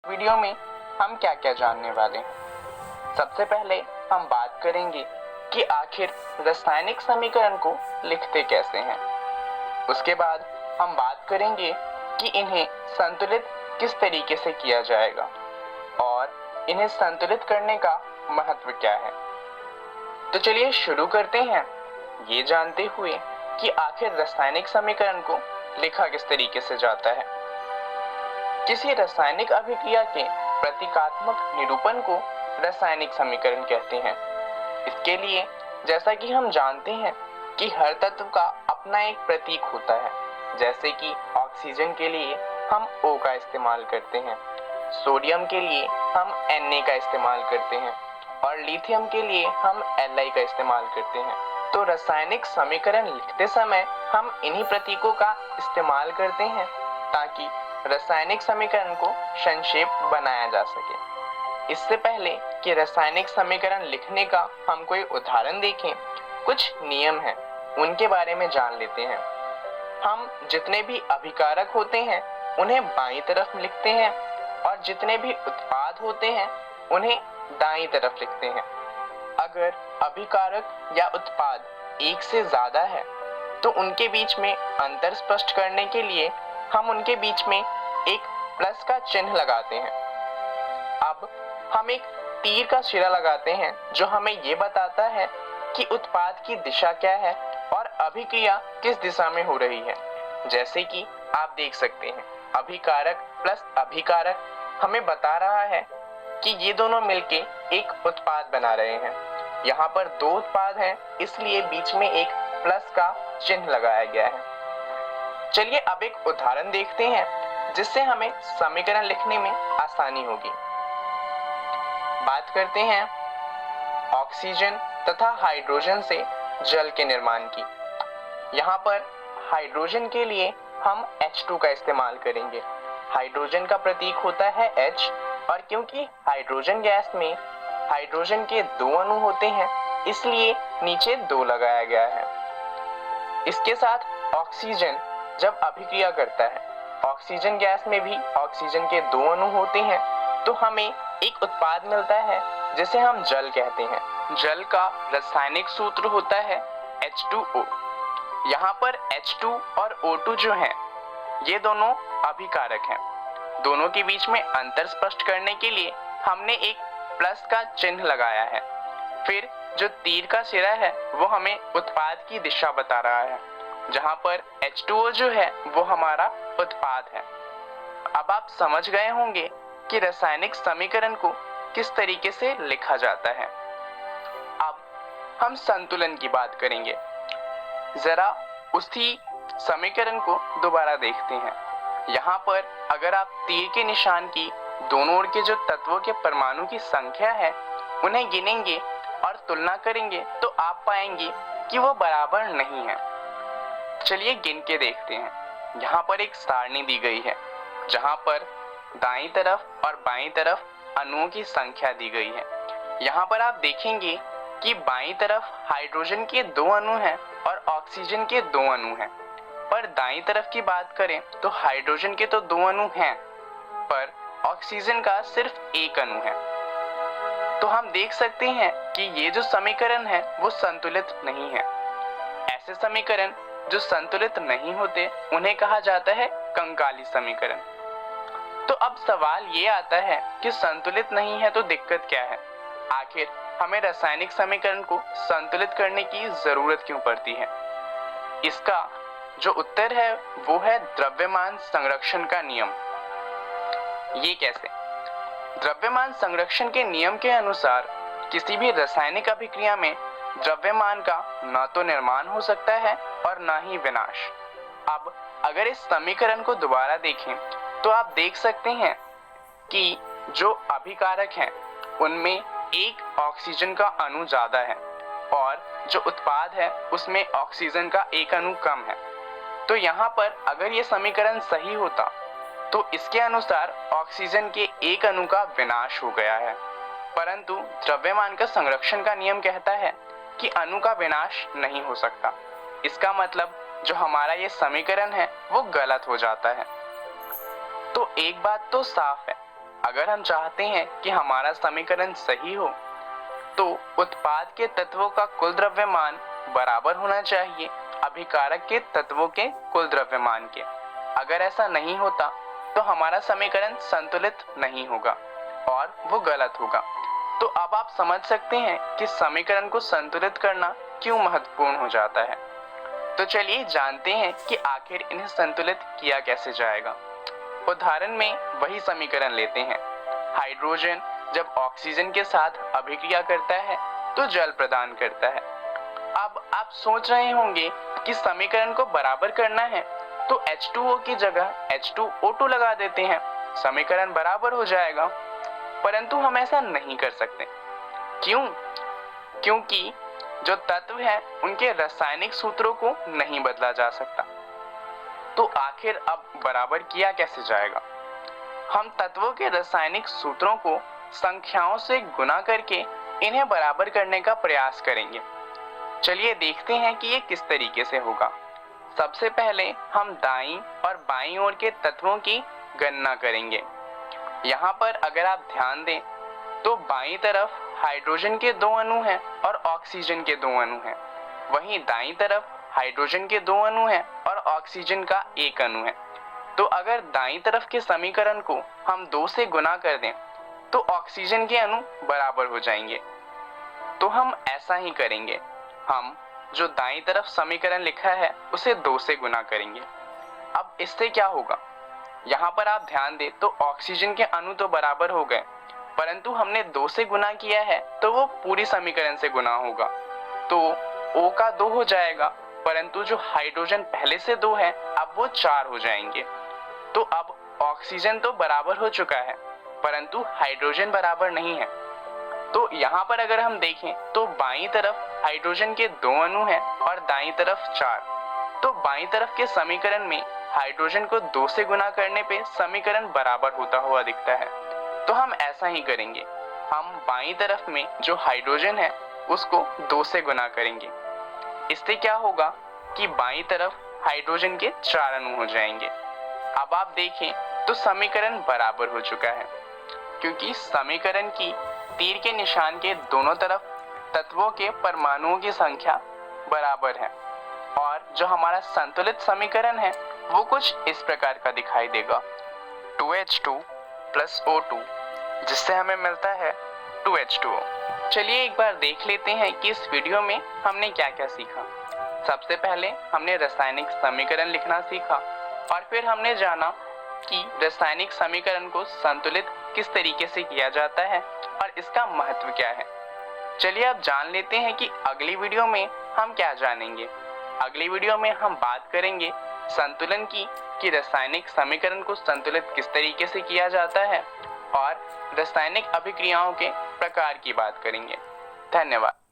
Video में हम क्या क्या जानने वाले हैं। सबसे पहले हम बात करेंगे कि आखिर रासायनिक समीकरण को लिखते कैसे हैं। उसके बाद हम बात करेंगे कि इन्हें संतुलित किस तरीके से किया जाएगा और इन्हें संतुलित करने का महत्व क्या है। तो चलिए शुरू करते हैं ये जानते हुए कि आखिर रासायनिक समीकरण को लिखा किस तरीके से जाता है। किसी रासायनिक अभिक्रिया के प्रतीकात्मक निरूपण को रासायनिक समीकरण कहते हैं। इसके लिए जैसा कि हम जानते हैं कि हर तत्व का अपना एक प्रतीक होता है। जैसे कि ऑक्सीजन के लिए हम O का इस्तेमाल करते हैं, सोडियम के लिए हम Na का इस्तेमाल करते हैं और लिथियम के लिए हम Li का इस्तेमाल करते हैं। तो रासायनिक समीकरण लिखते समय हम इन्हीं प्रतीकों का इस्तेमाल करते हैं ताकि रासायनिक समीकरण को संक्षेप बनाया जा सके। इससे पहले कि रासायनिक समीकरण लिखने का हम कोई उदाहरण देखें, कुछ नियम हैं, उनके बारे में जान लेते हैं। हम जितने भी अभिकारक होते हैं उन्हें बाईं तरफ लिखते हैं और जितने भी उत्पाद होते हैं उन्हें दाईं तरफ लिखते हैं। अगर अभिकारक या उत्पाद एक से ज्यादा है तो उनके बीच में अंतर स्पष्ट करने के लिए हम उनके बीच में एक प्लस का चिन्ह लगाते हैं। अब हम एक तीर का सिरा लगाते हैं जो हमें ये बताता है कि उत्पाद की दिशा क्या है और अभिक्रिया किस दिशा में हो रही है। जैसे कि आप देख सकते हैं अभिकारक प्लस अभिकारक हमें बता रहा है कि ये दोनों मिलके एक उत्पाद बना रहे हैं। यहाँ पर दो उत्पाद हैं इसलिए बीच में एक प्लस का चिन्ह लगाया गया है। चलिए अब एक उदाहरण देखते हैं जिससे हमें समीकरण लिखने में आसानी होगी। बात करते हैं ऑक्सीजन तथा हाइड्रोजन से जल के निर्माण की। यहाँ पर हाइड्रोजन के लिए हम H2 का इस्तेमाल करेंगे। हाइड्रोजन का प्रतीक होता है H और क्योंकि हाइड्रोजन गैस में हाइड्रोजन के दो अणु होते हैं इसलिए नीचे 2 लगाया गया है। इसके साथ ऑक्सीजन जब अभिक्रिया करता है, ऑक्सीजन गैस में भी ऑक्सीजन के 2 अणु होते हैं तो हमें एक उत्पाद मिलता है जिसे हम जल कहते हैं। जल का रासायनिक सूत्र होता है H2O। यहाँ पर H2 और O2 जो हैं ये दोनों अभिकारक हैं। दोनों के बीच में अंतर स्पष्ट करने के लिए हमने एक प्लस का चिन्ह लगाया है। फिर जो तीर का सिरा है वो हमें उत्पाद की दिशा बता रहा है, जहाँ पर H2O जो है वो हमारा उत्पाद है। अब आप समझ गए होंगे कि रासायनिक समीकरण को किस तरीके से लिखा जाता है। अब हम संतुलन की बात करेंगे। जरा उसी समीकरण को दोबारा देखते हैं। यहाँ पर अगर आप तीर के निशान की दोनों ओर के जो तत्वों के परमाणु की संख्या है उन्हें गिनेंगे और तुलना करेंगे तो आप पाएंगे कि वो बराबर नहीं है। चलिए गिन के देखते हैं। यहाँ पर एक सारणी दी गई है जहाँ पर दाईं तरफ और बाईं तरफ अणुओं की संख्या दी गई है। यहाँ पर आप देखेंगे कि बाईं तरफ हाइड्रोजन के 2 अणु हैं और ऑक्सीजन के 2 अणु हैं। पर दाईं तरफ की बात करें तो हाइड्रोजन के तो 2 अणु हैं पर ऑक्सीजन का सिर्फ 1 अणु है। तो हम देख सकते हैं कि ये जो समीकरण है वो संतुलित नहीं है। ऐसे समीकरण जो संतुलित नहीं होते उन्हें कहा जाता है कंकाली समीकरण। तो अब सवाल ये आता है कि संतुलित नहीं है तो दिक्कत क्या है। आखिर हमें रासायनिक समीकरण को संतुलित करने की जरूरत क्यों पड़ती है। इसका जो उत्तर है वो है द्रव्यमान संरक्षण का नियम। ये कैसे? द्रव्यमान संरक्षण के नियम के अनुसार किसी भी रासायनिक अभिक्रिया में द्रव्यमान का न तो निर्माण हो सकता है और न ही विनाश। अब अगर इस समीकरण को दोबारा देखें तो आप देख सकते हैं कि जो अभिकारक हैं उनमें एक ऑक्सीजन का अणु ज्यादा है और जो उत्पाद है उसमें ऑक्सीजन का एक अणु कम है। तो यहाँ पर अगर ये समीकरण सही होता तो इसके अनुसार ऑक्सीजन के एक अणु का विनाश हो गया है। परंतु द्रव्यमान का संरक्षण का नियम कहता है कि अणु का विनाश नहीं हो सकता। इसका मतलब जो हमारा ये समीकरण है वो गलत हो जाता है। तो एक बात तो साफ है अगर हम चाहते हैं कि हमारा समीकरण सही हो तो उत्पाद के तत्वों का कुल द्रव्यमान बराबर होना चाहिए अभिकारक के तत्वों के कुल द्रव्यमान के। अगर ऐसा नहीं होता तो हमारा समीकरण संतुलित नहीं होगा और वो गलत होगा। तो अब आप समझ सकते हैं कि समीकरण को संतुलित करना क्यों महत्वपूर्ण हो जाता है। तो चलिए जानते हैं कि आखिर इन्हें संतुलित किया कैसे जाएगा। उदाहरण में वही समीकरण लेते हैं। हाइड्रोजन जब ऑक्सीजन के साथ अभिक्रिया करता है तो जल प्रदान करता है। अब आप सोच रहे होंगे कि समीकरण को बराबर करना है तो H2O की जगह H2O2 लगा देते हैं, समीकरण बराबर हो जाएगा। परंतु हम ऐसा नहीं कर सकते। क्यों? क्योंकि जो तत्व है उनके रासायनिक सूत्रों को नहीं बदला जा सकता। तो आखिर अब बराबर किया कैसे जाएगा? हम तत्वों के रासायनिक सूत्रों को संख्याओं से गुणा करके इन्हें बराबर करने का प्रयास करेंगे। चलिए देखते हैं कि ये किस तरीके से होगा। सबसे पहले हम दाईं और बाईं ओर के तत्वों की गणना करेंगे। यहाँ पर अगर आप ध्यान दें तो बाईं तरफ हाइड्रोजन के 2 अणु हैं और ऑक्सीजन के 2 अणु हैं। वहीं दाईं तरफ हाइड्रोजन के 2 अणु हैं और ऑक्सीजन का 1 अणु है। तो अगर दाईं तरफ के समीकरण को हम 2 से गुणा कर दें तो ऑक्सीजन के अणु बराबर हो जाएंगे। तो हम ऐसा ही करेंगे। हम जो दाईं तरफ समीकरण लिखा है उसे 2 से गुणा करेंगे। अब इससे क्या होगा? यहाँ पर आप ध्यान दें तो ऑक्सीजन के अणु तो बराबर हो गए, परंतु हमने 2 से गुणा किया है तो वो पूरी समीकरण से गुणा होगा। तो O का 2 हो जाएगा, परंतु जो हाइड्रोजन पहले से 2 है अब वो 4 हो जाएंगे। तो अब ऑक्सीजन तो बराबर हो चुका है परंतु हाइड्रोजन बराबर नहीं है। तो यहाँ पर अगर हम देखें तो बाईं तरफ हाइड्रोजन के 2 अणु हैं और दाईं तरफ 4। तो बाईं तरफ के समीकरण में हाइड्रोजन को 2 से गुणा करने पे समीकरण बराबर होता हुआ दिखता है। तो हम ऐसा ही करेंगे। हम बाईं तरफ में जो हाइड्रोजन है उसको 2 से गुणा करेंगे। इससे क्या होगा कि बाईं तरफ हाइड्रोजन के 4 अणु हो जाएंगे। अब आप देखें तो समीकरण बराबर हो चुका है, क्योंकि समीकरण की तीर के निशान के दोनों तरफ तत्वों के परमाणुओं की संख्या बराबर है। और जो हमारा संतुलित समीकरण है वो कुछ इस प्रकार का दिखाई देगा। 2H2 + O2 जिससे हमें मिलता है 2H2O। चलिए एक बार देख लेते हैं कि इस वीडियो में हमने क्या क्या सीखा। सबसे पहले हमने रासायनिक समीकरण लिखना सीखा और फिर हमने जाना कि रासायनिक समीकरण को संतुलित किस तरीके से किया जाता है और इसका महत्व क्या है। चलिए अब जान लेते हैं कि अगली वीडियो में हम क्या जानेंगे। अगली वीडियो में हम बात करेंगे संतुलन की कि रासायनिक समीकरण को संतुलित किस तरीके से किया जाता है और रासायनिक अभिक्रियाओं के प्रकार की बात करेंगे। धन्यवाद।